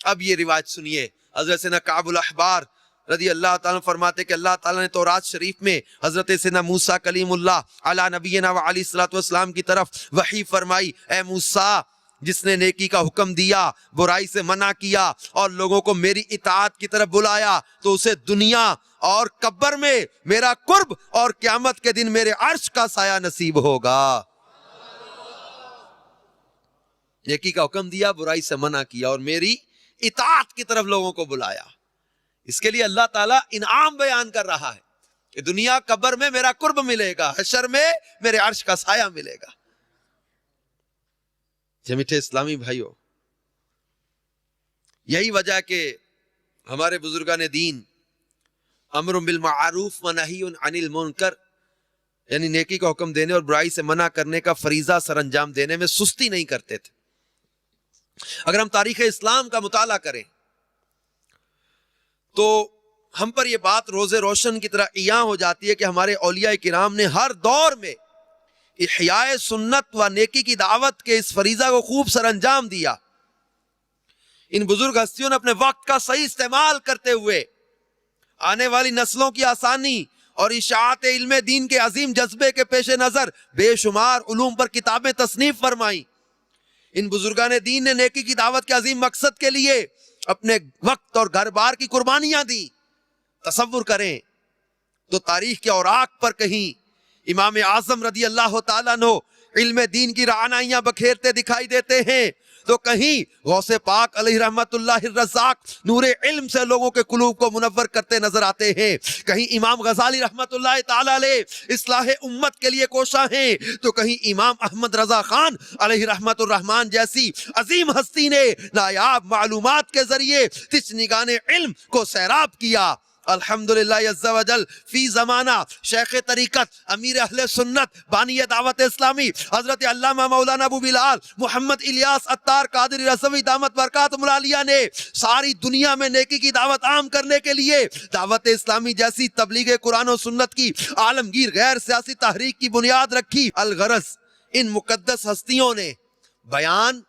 اب یہ روایت سنیے. حضرت سیدنا کعب الاحبار رضی اللہ تعالیٰ فرماتے کہ اللہ تعالیٰ نے تورات شریف میں حضرت سیدنا موسیٰ کلیم اللہ علی نبینا و علیہ الصلوۃ والسلام کی طرف وحی فرمائی، اے موسیٰ، جس نے نیکی کا حکم دیا، برائی سے منع کیا اور لوگوں کو میری اطاعت کی طرف بلایا، تو اسے دنیا اور قبر میں میرا قرب اور قیامت کے دن میرے عرش کا سایہ نصیب ہوگا. نیکی کا حکم دیا، برائی سے منع کیا اور میری اطاعت کی طرف لوگوں کو بلایا. اس کے لیے اللہ تعالیٰ انعام بیان کر رہا ہے کہ دنیا قبر میں میرا قرب ملے گا، حشر میں میرے عرش کا سایہ ملے گا. میٹھے اسلامی بھائیو، یہی وجہ کہ ہمارے بزرگان دین امر بالمعروف و نہی عن المنکر، یعنی نیکی کا حکم دینے اور برائی سے منع کرنے کا فریضہ سر انجام دینے میں سستی نہیں کرتے تھے. اگر ہم تاریخ اسلام کا مطالعہ کریں تو ہم پر یہ بات روز روشن کی طرح عیاں ہو جاتی ہے کہ ہمارے اولیاء کرام نے ہر دور میں احیاء سنت و نیکی کی دعوت کے اس فریضہ کو خوب سر انجام دیا. ان بزرگ ہستیوں نے اپنے وقت کا صحیح استعمال کرتے ہوئے آنے والی نسلوں کی آسانی اور اشاعت علم دین کے عظیم جذبے کے پیش نظر بے شمار علوم پر کتابیں تصنیف فرمائیں. ان بزرگان دین نے نیکی کی دعوت کے عظیم مقصد کے لیے اپنے وقت اور گھر بار کی قربانیاں دی. تصور کریں تو تاریخ کے اوراق پر کہیں امام اعظم رضی اللہ تعالیٰ عنہ علم دین کی رعنائیاں بکھیرتے دکھائی دیتے ہیں، تو کہیں غوث پاک علیہ رحمت اللہ الرزاق نور علم سے لوگوں کے قلوب کو منور کرتے نظر آتے ہیں، کہیں امام غزالی رحمت اللہ تعالیٰ علیہ اصلاح امت کے لیے کوشاں ہیں، تو کہیں امام احمد رضا خان علیہ رحمت الرحمن جیسی عظیم ہستی نے نایاب معلومات کے ذریعے تشنگان علم کو سیراب کیا. الحمدللہ عز و جل فی زمانہ شیخ طریقت، امیر اہل سنت، بانی دعوت اسلامی حضرت علامہ مولانا ابو بلال محمد الیاس عطار قادری رضوی دامت برکاتہم العالیہ نے ساری دنیا میں نیکی کی دعوت عام کرنے کے لیے دعوت اسلامی جیسی تبلیغ قرآن و سنت کی عالمگیر غیر سیاسی تحریک کی بنیاد رکھی. الغرض ان مقدس ہستیوں نے بیان،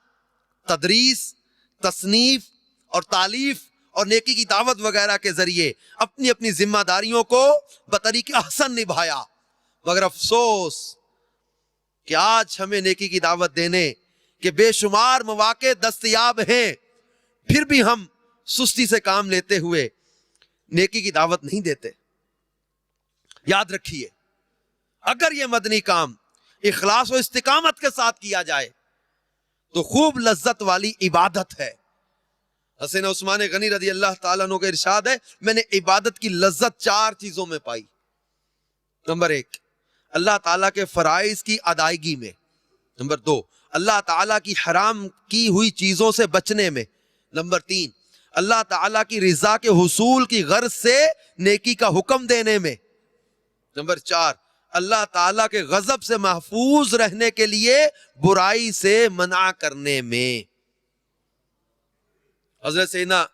تدریس، تصنیف اور تالیف اور نیکی کی دعوت وغیرہ کے ذریعے اپنی اپنی ذمہ داریوں کو بطریق احسن نبھایا. مگر افسوس کہ آج ہمیں نیکی کی دعوت دینے کے بے شمار مواقع دستیاب ہیں، پھر بھی ہم سستی سے کام لیتے ہوئے نیکی کی دعوت نہیں دیتے. یاد رکھیے، اگر یہ مدنی کام اخلاص و استقامت کے ساتھ کیا جائے تو خوب لذت والی عبادت ہے. حسین عثمان غنی رضی اللہ تعالیٰ عنہ کا ارشاد ہے، میں نے عبادت کی لذت 4 چیزوں میں پائی. نمبر 1، اللہ تعالیٰ کے فرائض کی ادائیگی میں. نمبر 2، اللہ تعالیٰ کی حرام کی ہوئی چیزوں سے بچنے میں. نمبر 3، اللہ تعالیٰ کی رضا کے حصول کی غرض سے نیکی کا حکم دینے میں. نمبر 4، اللہ تعالیٰ کے غضب سے محفوظ رہنے کے لیے برائی سے منع کرنے میں. حضرت سیدنا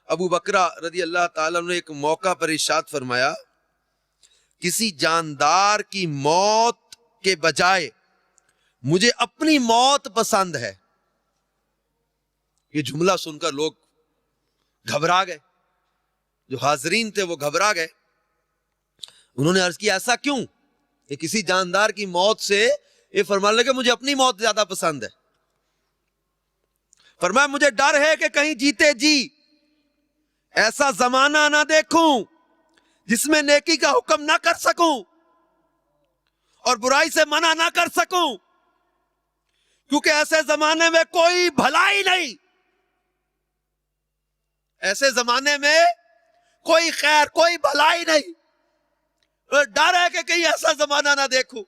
ابو بکرہ رضی اللہ تعالیٰ نے ایک موقع پر ارشاد فرمایا، کسی جاندار کی موت کے بجائے مجھے اپنی موت پسند ہے. یہ جملہ سن کر لوگ گھبرا گئے، جو حاضرین تھے وہ گھبرا گئے. انہوں نے عرض کیا ایسا کیوں؟ کہ کسی جاندار کی موت سے یہ فرمانے لگے مجھے اپنی موت زیادہ پسند ہے. فرمایا مجھے ڈر ہے کہ کہیں جیتے جی ایسا زمانہ نہ دیکھوں جس میں نیکی کا حکم نہ کر سکوں اور برائی سے منع نہ کر سکوں، کیونکہ ایسے زمانے میں کوئی بھلائی نہیں، ایسے زمانے میں کوئی خیر، کوئی بھلائی نہیں. ڈر ہے کہ کہیں ایسا زمانہ نہ دیکھوں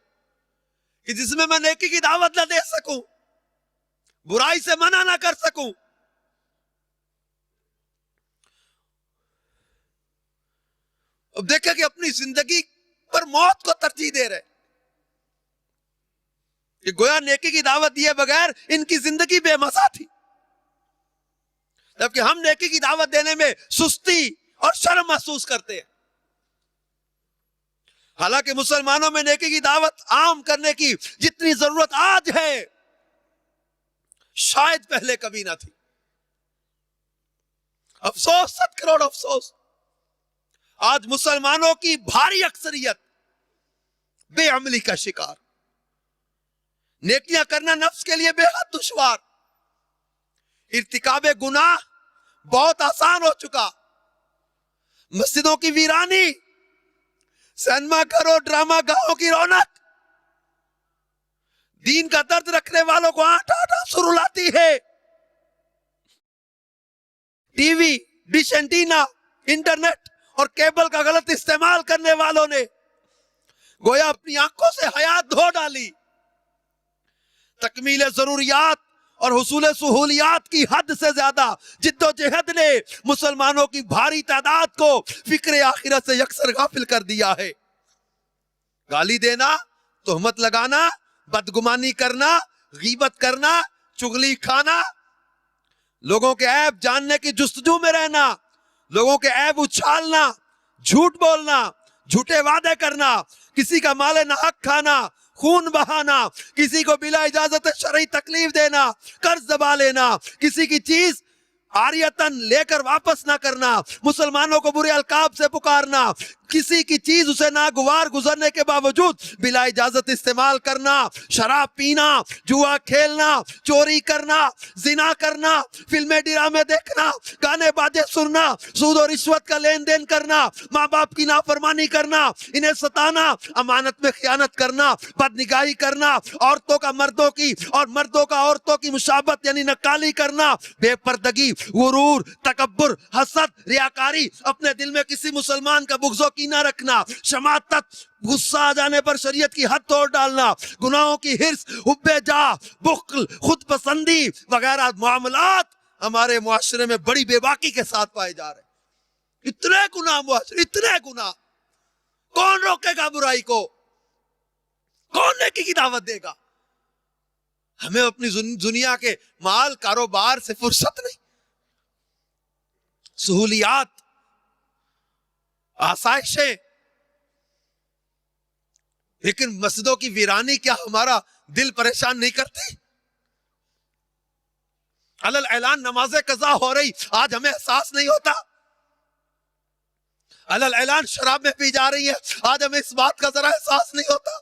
کہ جس میں نیکی کی دعوت نہ دے سکوں، برائی سے منع نہ کر سکوں اب دیکھیں کہ اپنی زندگی پر موت کو ترجیح دے رہے کہ گویا نیکی کی دعوت دیے بغیر ان کی زندگی بے مزہ تھی، جبکہ ہم نیکی کی دعوت دینے میں سستی اور شرم محسوس کرتے ہیں. حالانکہ مسلمانوں میں نیکی کی دعوت عام کرنے کی جتنی ضرورت آج ہے شاید پہلے کبھی نہ تھی. افسوس، 7 کروڑ افسوس، آج مسلمانوں کی بھاری اکثریت بے عملی کا شکار. نیکیاں کرنا نفس کے لیے بے حد دشوار، ارتکاب گناہ بہت آسان ہو چکا. مسجدوں کی ویرانی، سینما گھروں ڈرامہ گاہوں کی رونق دین کا درد رکھنے والوں کو آٹھ آنسو رلاتی ہے. T V, dish antenna, internet اور کیبل کا غلط استعمال کرنے والوں نے گویا اپنی آنکھوں سے حیات دھو ڈالی. تکمیل ضروریات اور حصول سہولیات کی حد سے زیادہ جد و جہد نے مسلمانوں کی بھاری تعداد کو فکر آخرت سے یکسر غافل کر دیا ہے. گالی دینا، تہمت لگانا، بدگمانی کرنا، غیبت کرنا، چغلی کھانا، لوگوں کے عیب جاننے کی جستجو میں رہنا، لوگوں کے عیب اچھالنا، جھوٹ بولنا، جھوٹے وعدے کرنا، کسی کا مال ناحق کھانا، خون بہانا، کسی کو بلا اجازت شرعی تکلیف دینا، قرض دبا لینا، کسی کی چیز عاریتاً لے کر واپس نہ کرنا، مسلمانوں کو برے القاب سے پکارنا، کسی کی چیز اسے ناگوار گزرنے کے باوجود بلا اجازت استعمال کرنا، شراب پینا، جوا کھیلنا، چوری کرنا، زنا کرنا، فلمیں ڈرامے دیکھنا، گانے باجے سننا، سود و رشوت کا لین دین کرنا، ماں باپ کی نافرمانی کرنا، انہیں ستانا، امانت میں خیانت کرنا، بدنگاہی کرنا، عورتوں کا مردوں کی اور مردوں کا عورتوں کی مشابہت یعنی نکالی کرنا، بے پردگی، غرور، تکبر، حسد، ریاکاری، اپنے دل میں کسی مسلمان کا بغض و کینہ رکھنا، شماتت، غصہ آ جانے پر شریعت کی حد توڑ ڈالنا، گناہوں کی حرص، حب جاہ، بخل، خود پسندی وغیرہ معاملات ہمارے معاشرے میں بڑی بے باکی کے ساتھ پائے جا رہے ہیں. اتنے گناہ معاشرے، اتنے گناہ، کون روکے گا برائی کو؟ کون نیکی کی دعوت دے گا؟ ہمیں اپنی دنیا کے مال کاروبار سے فرصت نہیں، سہولیات، آسائشیں، لیکن مسجدوں کی ویرانی کیا ہمارا دل پریشان نہیں کرتی؟ علل اعلان نمازیں قضا ہو رہی، آج ہمیں احساس نہیں ہوتا؟ علل اعلان شراب میں پی جا رہی ہے، آج ہمیں اس بات کا ذرا احساس نہیں ہوتا؟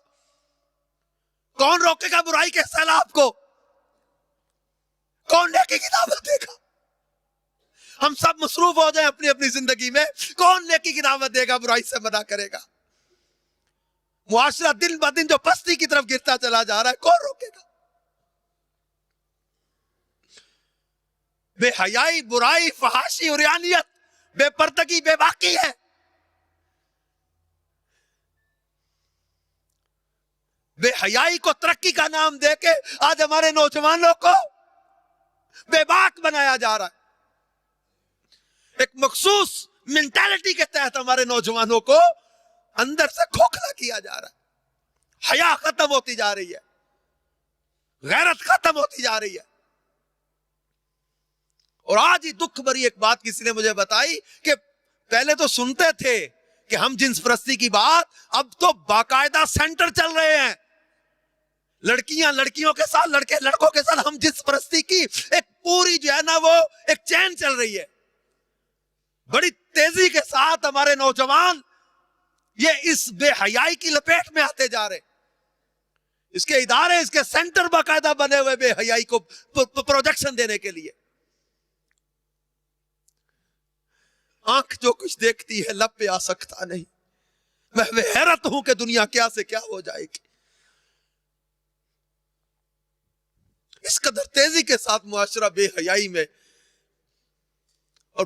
کون روکے گا برائی کے سیلاب کو؟ کون نیکی کی دعوت دے گا؟ ہم سب مصروف ہو جائیں اپنی اپنی زندگی میں، کون نیکی کی دعوت دے گا، برائی سے منع کرے گا؟ معاشرہ دن بہ دن جو پستی کی طرف گرتا چلا جا رہا ہے، کون روکے گا؟ بے حیائی، برائی، فحاشی، عریانیت، بے پردگی، بے باکی ہے. بے حیائی کو ترقی کا نام دے کے آج ہمارے نوجوانوں کو بے باک بنایا جا رہا ہے. ایک مخصوص مینٹالٹی کے تحت ہمارے نوجوانوں کو اندر سے کھوکھلا کیا جا رہا ہے. حیا ختم ہوتی جا رہی ہے، غیرت ختم ہوتی جا رہی ہے. اور آج ہی دکھ بھری ایک بات کسی نے مجھے بتائی کہ پہلے تو سنتے تھے کہ ہم جنس پرستی کی بات، اب تو باقاعدہ سینٹر چل رہے ہیں، لڑکیاں لڑکیوں کے ساتھ، لڑکے لڑکوں کے ساتھ ہم جنس پرستی کی ایک پوری جو ہے نا وہ ایک چین چل رہی ہے. بڑی تیزی کے ساتھ ہمارے نوجوان یہ اس بے حیائی کی لپیٹ میں آتے جا رہے. اس کے ادارے، اس کے سینٹر باقاعدہ بنے ہوئے بے حیائی کو پروجیکشن دینے کے لیے. آنکھ جو کچھ دیکھتی ہے لب پہ آ سکتا نہیں. میں حیرت ہوں کہ دنیا کیا سے کیا ہو جائے گی. اس قدر تیزی کے ساتھ معاشرہ بے حیائی میں اور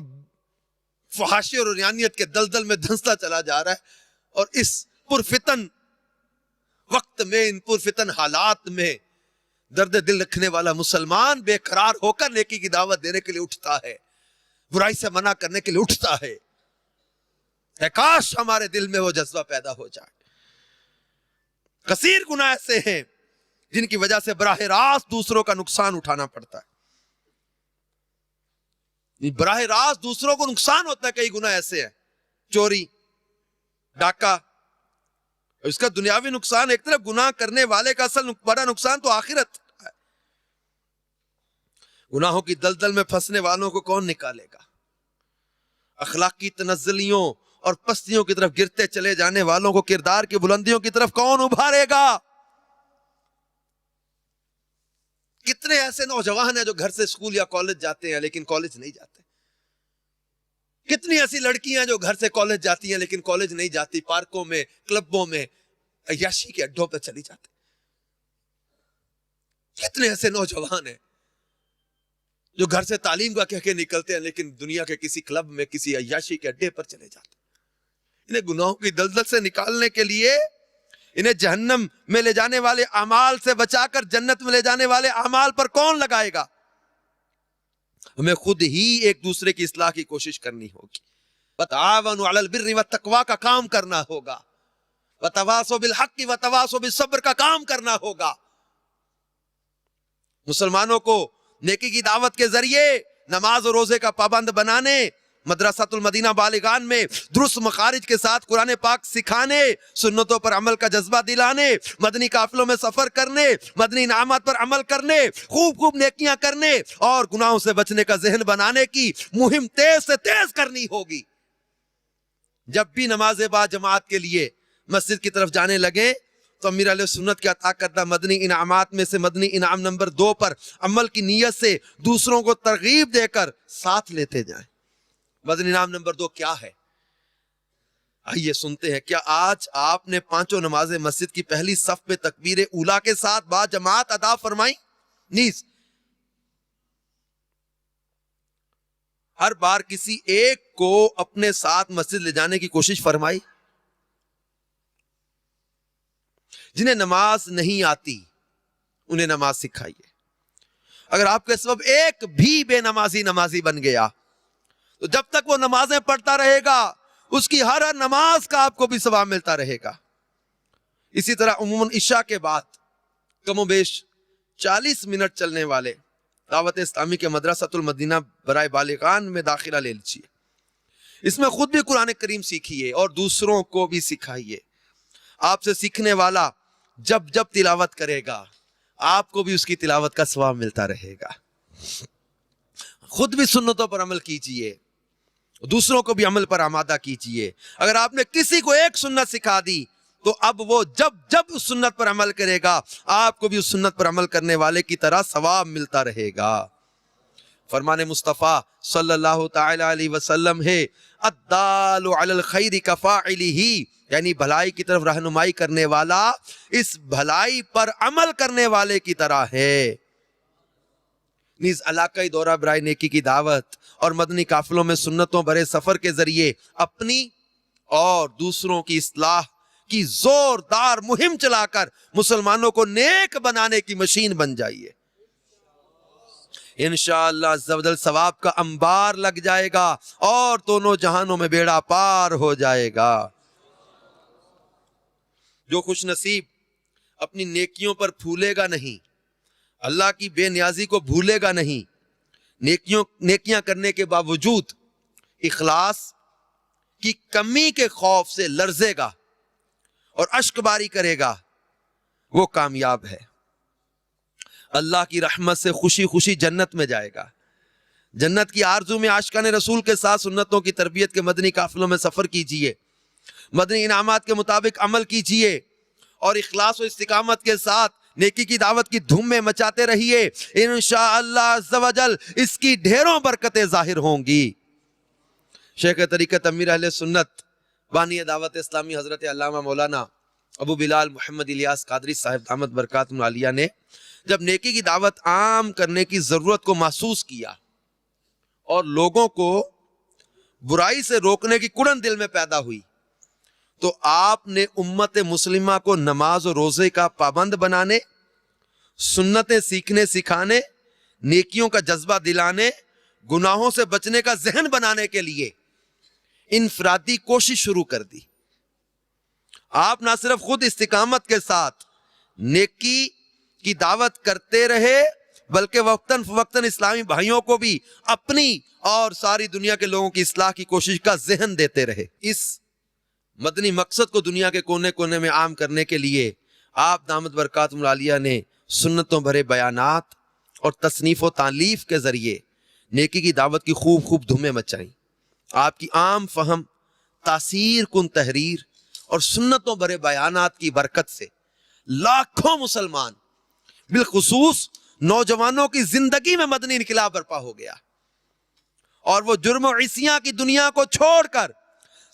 فحاشی اور عریانیت کے دلدل میں دھنستا چلا جا رہا ہے. اور اس پرفتن وقت میں، ان پرفتن حالات میں درد دل رکھنے والا مسلمان بے قرار ہو کر نیکی کی دعوت دینے کے لیے اٹھتا ہے، برائی سے منع کرنے کے لیے اٹھتا ہے. کہ کاش ہمارے دل میں وہ جذبہ پیدا ہو جائے. کثیر گناہ ایسے ہیں جن کی وجہ سے براہ راست دوسروں کا نقصان اٹھانا پڑتا ہے. براہ راست دوسروں کو نقصان ہوتا ہے. کئی گناہ ایسے ہیں, چوری, ڈاکہ, اس کا دنیاوی نقصان ایک طرف, گناہ کرنے والے کا اصل بڑا نقصان تو آخرت ہے. گناہوں کی دلدل میں پھنسنے والوں کو کون نکالے گا؟ اخلاقی تنزلیوں اور پستیوں کی طرف گرتے چلے جانے والوں کو کردار کی بلندیوں کی طرف کون ابھارے گا؟ کتنے ایسے نوجوان ہیں جو گھر سے اسکول یا کالج جاتے ہیں لیکن کالج نہیں جاتے. کتنی ایسی لڑکیاں جو گھر سے کالج جاتی ہیں لیکن کالج نہیں جاتی, پارکوں میں, کلبوں میں, عیاشی کے اڈوں پہ چلی جاتے. کتنے ایسے نوجوان ہیں جو گھر سے تعلیم کا کہہ کے نکلتے ہیں لیکن دنیا کے کسی کلب میں, کسی عیاشی کے اڈے پر چلے جاتے. انہیں گناہوں کی دلدل سے نکالنے کے لیے انہیں جہنم میں لے جانے والے اعمال سے بچا کر جنت میں لے جانے والے اعمال پر کون لگائے گا؟ ہمیں خود ہی ایک دوسرے کی اصلاح کی کوشش کرنی ہوگی. وَتَعَاوَنُوا عَلَى الْبِرِّ وَالتَّقْوَىٰ کا کام کرنا ہوگا. وَتَوَاصَوْا بِالْحَقِّ وَتَوَاصَوْا بِالصَّبْرِ کا کام کرنا ہوگا. مسلمانوں کو نیکی کی دعوت کے ذریعے نماز اور روزے کا پابند بنانے, مدرسۃ المدینہ بالغان میں درست مخارج کے ساتھ قرآن پاک سکھانے, سنتوں پر عمل کا جذبہ دلانے, مدنی قافلوں میں سفر کرنے, مدنی انعامات پر عمل کرنے, خوب نیکیاں کرنے اور گناہوں سے بچنے کا ذہن بنانے کی مہم تیز سے تیز کرنی ہوگی. جب بھی نماز با جماعت کے لیے مسجد کی طرف جانے لگے تو امیر علیہ سنت کے عطا کردہ مدنی انعامات میں سے مدنی انعام نمبر 2 پر عمل کی نیت سے دوسروں کو ترغیب دے کر ساتھ لیتے جائیں. مدنی انعام نمبر 2 کیا ہے؟ آئیے سنتے ہیں. کیا آج آپ نے 5 نمازیں مسجد کی پہلی صف میں تکبیر اولیٰ کے ساتھ با جماعت ادا فرمائی؟ نیز ہر بار کسی ایک کو اپنے ساتھ مسجد لے جانے کی کوشش فرمائی؟ جنہیں نماز نہیں آتی انہیں نماز سکھائیے. اگر آپ کے سبب ایک بھی بے نمازی بن گیا تو جب تک وہ نمازیں پڑھتا رہے گا اس کی ہر نماز کا آپ کو بھی ثواب ملتا رہے گا. اسی طرح عموماً عشاء کے بعد کم و بیش 40 منٹ چلنے والے دعوت اسلامی کے مدرسۃ المدینہ برائے بالغان میں داخلہ لے لیجیے. اس میں خود بھی قرآن کریم سیکھیے اور دوسروں کو بھی سکھائیے. آپ سے سیکھنے والا جب تلاوت کرے گا آپ کو بھی اس کی تلاوت کا ثواب ملتا رہے گا. خود بھی سنتوں پر عمل کیجیے, دوسروں کو بھی عمل پر آمادہ کیجیے. اگر آپ نے کسی کو ایک سنت سکھا دی تو اب وہ جب اس سنت پر عمل کرے گا آپ کو بھی اس سنت پر عمل کرنے والے کی طرح ثواب ملتا رہے گا. فرمان مصطفیٰ صلی اللہ تعالی علیہ وسلم ہے الدال علی الخیر کفاعلہ, یعنی بھلائی کی طرف رہنمائی کرنے والا اس بھلائی پر عمل کرنے والے کی طرح ہے. نیز علاقائی دورہ برائے نیکی کی دعوت اور مدنی قافلوں میں سنتوں بھرے سفر کے ذریعے اپنی اور دوسروں کی اصلاح کی زوردار مہم چلا کر مسلمانوں کو نیک بنانے کی مشین بن جائیے. انشاءاللہ عز و جل ثواب کا انبار لگ جائے گا اور دونوں جہانوں میں بیڑا پار ہو جائے گا. جو خوش نصیب اپنی نیکیوں پر پھولے گا نہیں, اللہ کی بے نیازی کو بھولے گا نہیں, نیکیاں کرنے کے باوجود اخلاص کی کمی کے خوف سے لرزے گا اور اشک باری کرے گا, وہ کامیاب ہے. اللہ کی رحمت سے خوشی خوشی جنت میں جائے گا. جنت کی آرزو میں عاشقان رسول کے ساتھ سنتوں کی تربیت کے مدنی قافلوں میں سفر کیجئے, مدنی انعامات کے مطابق عمل کیجئے اور اخلاص و استقامت کے ساتھ نیکی کی دعوت کی دھوم میں مچاتے رہیے. انشاءاللہ عز و جل اس کی ڈھیروں برکتیں ظاہر ہوں گی. شیخ طریقت امیر اہل سنت بانی دعوت اسلامی حضرت علامہ مولانا ابو بلال محمد الیاس قادری صاحب دامت برکاتہم العالیہ نے جب نیکی کی دعوت عام کرنے کی ضرورت کو محسوس کیا اور لوگوں کو برائی سے روکنے کی کڑن دل میں پیدا ہوئی تو آپ نے امت مسلمہ کو نماز و روزے کا پابند بنانے, سنتیں سیکھنے سکھانے, نیکیوں کا جذبہ دلانے, گناہوں سے بچنے کا ذہن بنانے کے لیے انفرادی کوشش شروع کر دی. آپ نہ صرف خود استقامت کے ساتھ نیکی کی دعوت کرتے رہے بلکہ وقتاً فوقتاً اسلامی بھائیوں کو بھی اپنی اور ساری دنیا کے لوگوں کی اصلاح کی کوشش کا ذہن دیتے رہے. اس مدنی مقصد کو دنیا کے کونے کونے میں عام کرنے کے لیے آپ دامت برکاتہم العالیہ نے سنتوں بھرے بیانات اور تصنیف و تالیف کے ذریعے نیکی کی دعوت کی خوب خوب دھومیں مچائیں. آپ کی عام فہم، تاثیر کن تحریر اور سنتوں بھرے بیانات کی برکت سے لاکھوں مسلمان بالخصوص نوجوانوں کی زندگی میں مدنی انقلاب برپا ہو گیا اور وہ جرم و عصیاں کی دنیا کو چھوڑ کر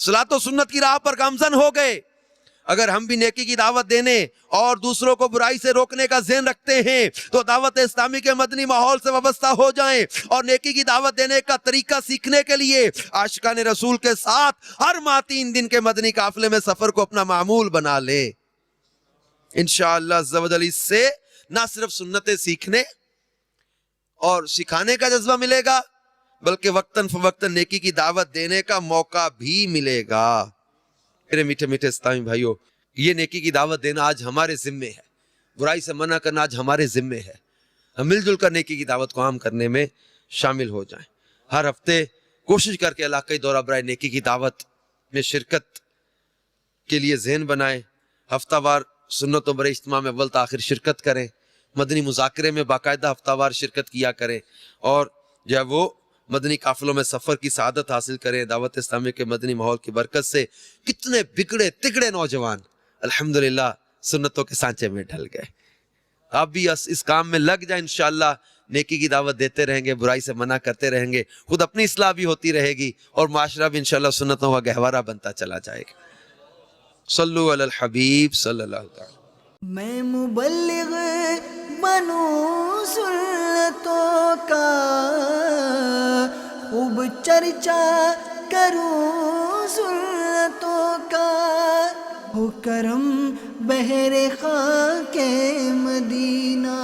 صلاۃ و سنت کی راہ پر گامزن ہو گئے. اگر ہم بھی نیکی کی دعوت دینے اور دوسروں کو برائی سے روکنے کا ذہن رکھتے ہیں تو دعوت اسلامی کے مدنی ماحول سے وابستہ ہو جائیں اور نیکی کی دعوت دینے کا طریقہ سیکھنے کے لیے عاشقان رسول کے ساتھ ہر ماہ 3 دن کے مدنی قافلے میں سفر کو اپنا معمول بنا لیں. انشاءاللہ عز و جل اس سے نہ صرف سنتیں سیکھنے اور سکھانے کا جذبہ ملے گا بلکہ وقتاً فوقتاً نیکی کی دعوت دینے کا موقع بھی ملے گا. میرے میٹھے میٹھے اسلامی بھائیوں، یہ نیکی کی دعوت دینا آج ہمارے ذمے ہے، برائی سے منع کرنا آج ہمارے ذمے ہے. ہم مل جل کر نیکی کی دعوت کو عام کرنے میں شامل ہو جائیں. ہر ہفتے کوشش کر کے علاقائی دورہ برائے نیکی کی دعوت میں شرکت کے لیے ذہن بنائیں. ہفتہ وار سنتوں برے اجتماع میں اول تاخیر شرکت کریں. مدنی مذاکرے میں باقاعدہ ہفتہ وار شرکت کیا کریں اور جو ہے وہ مدنی قافلوں میں سفر کی سعادت حاصل کریں. دعوت اسلامی کے مدنی ماحول کی برکت سے کتنے بگڑے تگڑے نوجوان الحمدللہ سنتوں کے سانچے میں ڈھل گئے. آپ بھی اس کام میں لگ جائیں. انشاءاللہ نیکی کی دعوت دیتے رہیں گے، برائی سے منع کرتے رہیں گے، خود اپنی اصلاح بھی ہوتی رہے گی اور معاشرہ بھی انشاءاللہ سنتوں کا گہوارہ بنتا چلا جائے گا. صلو علی الحبیب صلی اللہ تعالی. میں مبلغ بنوں سنتوں کا، خوب چرچا کروں سنتوں کا، ہو کرم بہر خاک مدینہ.